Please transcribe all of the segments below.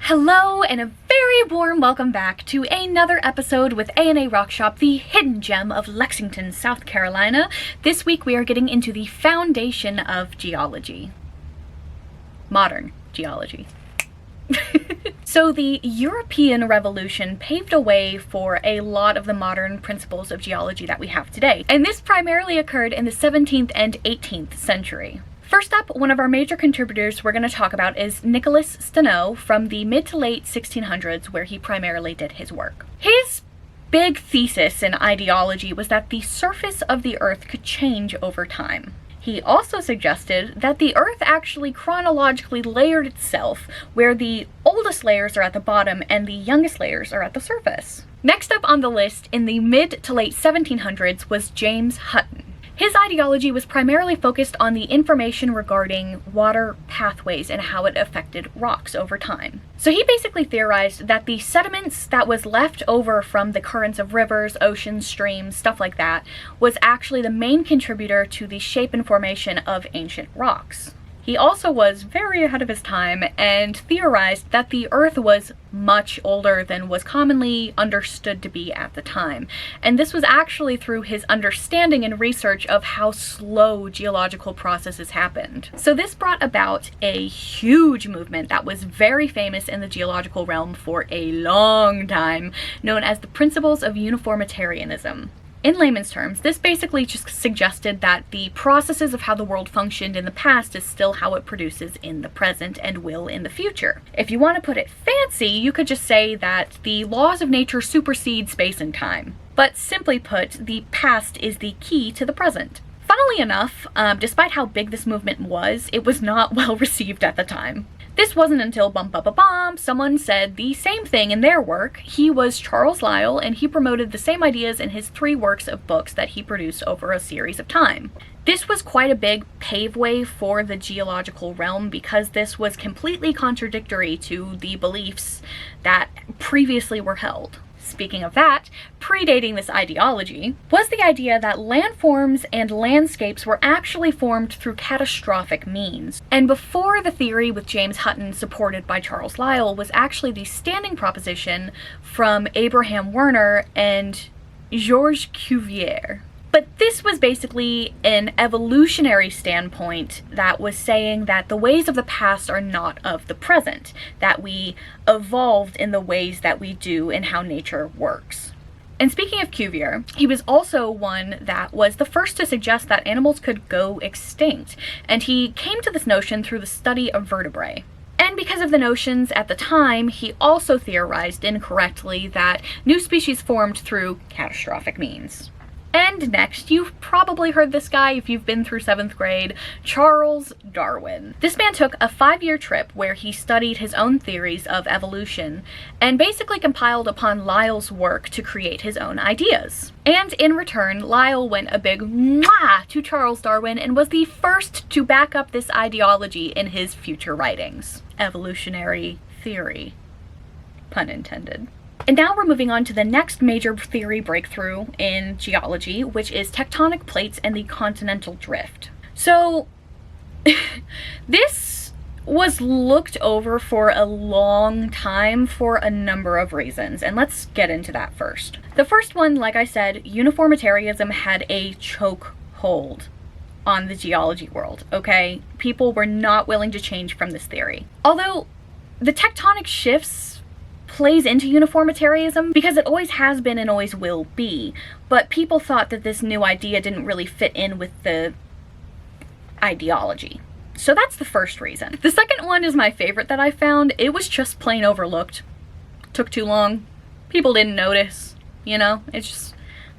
Hello and a very warm welcome back to another episode with A&A Rock Shop, the hidden gem of Lexington, South Carolina. This week we are getting into the foundation of geology. Modern geology. So the European Revolution paved a way for a lot of the modern principles of geology that we have today, and this primarily occurred in the 17th and 18th century. First up, one of our major contributors we're going to talk about is Nicolaus Steno from the mid to late 1600s, where he primarily did his work. His big thesis in ideology was that the surface of the Earth could change over time. He also suggested that the Earth actually chronologically layered itself, where the oldest layers are at the bottom and the youngest layers are at the surface. Next up on the list in the mid to late 1700s was James Hutton. His ideology was primarily focused on the information regarding water pathways and how it affected rocks over time. So he basically theorized that the sediments that was left over from the currents of rivers, oceans, streams, stuff like that, was actually the main contributor to the shape and formation of ancient rocks. He also was very ahead of his time and theorized that the Earth was much older than was commonly understood to be at the time. And this was actually through his understanding and research of how slow geological processes happened. So this brought about a huge movement that was very famous in the geological realm for a long time, known as the principles of uniformitarianism. In layman's terms, this basically just suggested that the processes of how the world functioned in the past is still how it produces in the present and will in the future. If you want to put it fancy, you could just say that the laws of nature supersede space and time. But simply put, the past is the key to the present. Funnily enough, despite how big this movement was, it was not well received at the time. This wasn't until someone said the same thing in their work. He was Charles Lyell, and he promoted the same ideas in his 3 works of books that he produced over a series of time. This was quite a big paveway for the geological realm because this was completely contradictory to the beliefs that previously were held. Speaking of that, predating this ideology was the idea that landforms and landscapes were actually formed through catastrophic means. And before the theory with James Hutton, supported by Charles Lyell, was actually the standing proposition from Abraham Werner and Georges Cuvier. But this was basically an evolutionary standpoint that was saying that the ways of the past are not of the present, that we evolved in the ways that we do and how nature works. And speaking of Cuvier, he was also one that was the first to suggest that animals could go extinct, and he came to this notion through the study of vertebrae. And because of the notions at the time, he also theorized incorrectly that new species formed through catastrophic means. And next, you've probably heard this guy if you've been through 7th grade, Charles Darwin. This man took a 5-year trip where he studied his own theories of evolution and basically compiled upon Lyell's work to create his own ideas. And in return, Lyell went a big mwah to Charles Darwin and was the first to back up this ideology in his future writings. Evolutionary theory. Pun intended. And now we're moving on to the next major theory breakthrough in geology, which is tectonic plates and the continental drift. So this was looked over for a long time for a number of reasons, and let's get into that first. The first one, like I said, uniformitarianism had a chokehold on the geology world, okay? People were not willing to change from this theory. Although the tectonic shifts plays into uniformitarianism because it always has been and always will be, but people thought that this new idea didn't really fit in with the ideology. So that's the first reason. The second one is my favorite that I found. It was just plain overlooked. Took too long. People didn't notice, you know? It's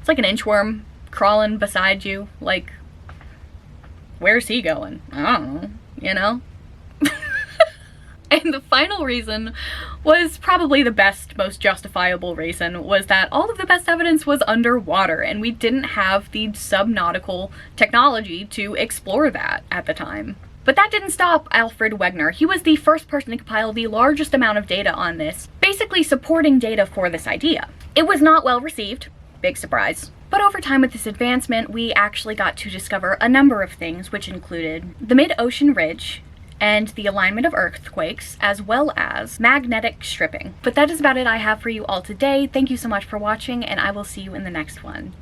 like an inchworm crawling beside you. Like, where's he going? I don't know, you know? And the final reason was probably the best, most justifiable reason, was that all of the best evidence was underwater, and we didn't have the subnautical technology to explore that at the time. But that didn't stop Alfred Wegener. He was the first person to compile the largest amount of data on this, basically supporting data for this idea. It was not well received, big surprise. But over time with this advancement, we actually got to discover a number of things, which included the mid-ocean ridge, and the alignment of earthquakes, as well as magnetic stripping. But that is about it I have for you all today. Thank you so much for watching, and I will see you in the next one.